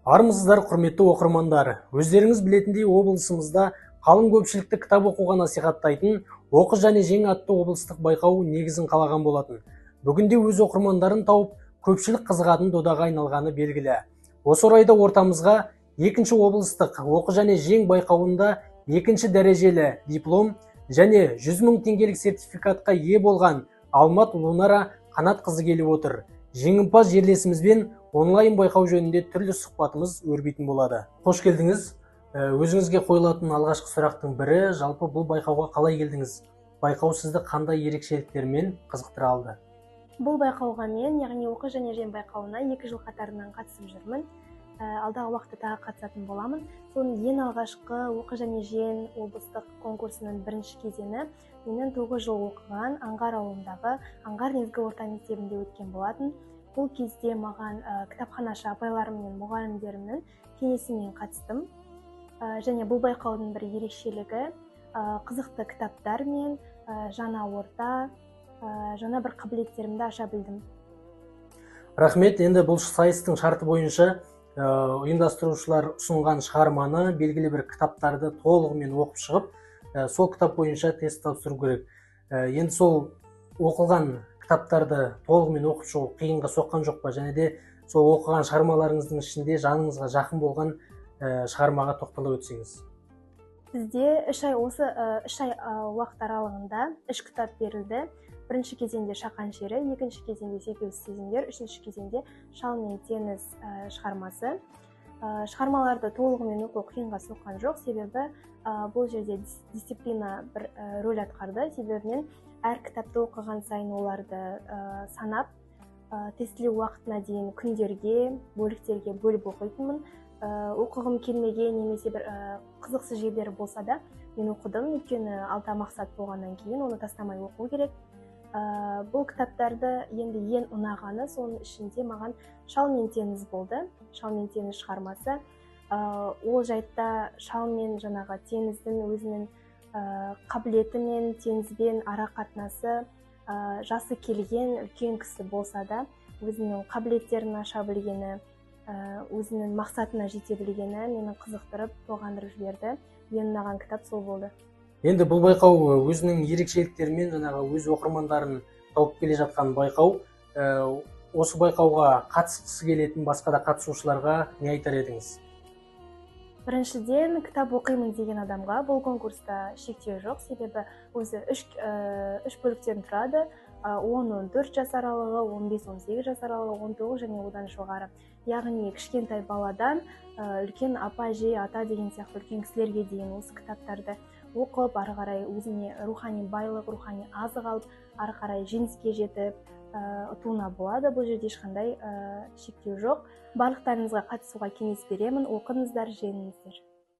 Армысыздар, құрметті оқырмандар. Өздеріңіз білетіндей, облысымызда қалың көпшілікті кітап оқуға насихаттайтын «Оқы және жең» атты облыстық байқау негізін қалаған болатын. Бүгінде өз оқырмандарын тауып, көпшілік қызығатын додаға айналғаны белгілі. Осы орайда ортамызға екінші облыстық «Оқы және жең» байқауында екінші дәрежелі диплом және 100 000 теңгелік сертификатқа ие болған Алмат Лунара Қанатқызы келіп отыр. Жеңімпаз жерлесімізбен онлайн байқау жөнінде түрлі сұхбатымыз өрбитін болады. Қош келдіңіз. Өзіңізге қойылатын алғашқы сұрақтың бірі, жалпы бұл байқауға қалай келдіңіз? Байқау сізді қандай ерекшеліктермен қызықтыра алды? Бұл байқауға мен, яғни оқы және жең байқауына 2 жыл қатарынан қатысып жүрмін. Алдағы уақытта тағы қатысатын боламын. Соның ең алғашқы оқы және жең облыстық конкурсының бірінші кезеңі менің 9 жыл оқыған Аңғар ауылындағы Аңғар негізгі орта мектебінде өткен болатын. Бұл кезде маған кітапханашы апайларым мен мұғалімдерімнің кеңесімен қатыстым. Және бұл байқаудың бір ерекшелігі қызықты кітаптар мен жаңа орта, жаңа бір қабілеттерімді аша білдім. Рахмет. Енді бұл сайыстың шарты бойынша ұйымдастырушылар ұсынған шығарманы, белгілі бір кітаптарды толығымен оқып шығып, сол кітап бойынша тест тапсыру керек. Енді сол оқылған кітаптарды толығымен оқып шығу қиынға соққан жоқ па? Және де сол оқыған шығармаларыңыздың ішінде жаныңызға жақын болған шығармаға тоқтала өтсеңіз. Бізде 3 ай уақыт аралығында 3 кітап берілді. Бірінші кезеңде Шақан шері, екінші кезеңде Секеусіз сезімдер, үшінші кезеңде Шал мен теңіз шығармасы. Шығармаларды толығымен оқу қиынға соққан жоқ, себебі бұл жерде дисциплина бір рөл атқарды. Себебі мен әр кітапты оқыған сайын оларды санап, тестілеу уақытына дейін күндерге, бөліктерге бөліп оқитынмын. Оқығым келмеген немесе бір қызықсыз жерлері болса да мен оқыдым, өйткені алда мақсат болғаннан кейін оны тастамай оқу керек. Бұл кітаптарды енді ең ұнағаны соның ішінде маған Шал мен теңіз болды. Шал мен теңіз шығармасы. Ол жайтта шал мен жаңағы теңіздің өзінің қабілеті мен теңізбен ара қатынасы, жасы келген үлкен кісі болса да өзінің қабілеттерін аша білгені, өзінің мақсатына жете білгені мені қызықтырып, толғандырып жіберді. Ең ұнаған кітап сол болды. Енді бұл байқау өзінің ерекшеліктерімен жаңағы өз оқырмандарын тауып келе жатқан байқау. Осы байқауға қатысқысы келетін басқа да қатысушыларға не айтар едіңіз? Біріншіден, кітап оқимын деген адамға бұл конкурста шектеу жоқ, себебі өзі 3 бөліктен тұрады. 10-14 жас аралығы, 15-18 жас аралығы, 19 және одан жоғары. Яғни кішкентай баладан үлкен апа, жей, ата деген сияқты үлкен кісілерге дейін осы кітаптарды оқып, ары қарай өзіне рухани байлық, рухани азық алып, ары қарай жеңіске жетіп ұтуына болады. Бұл жерде ешқандай шектеу жоқ. Барлықтарыңызға қатысуға кеңес беремін. Оқыңыздар, жеңіңіздер.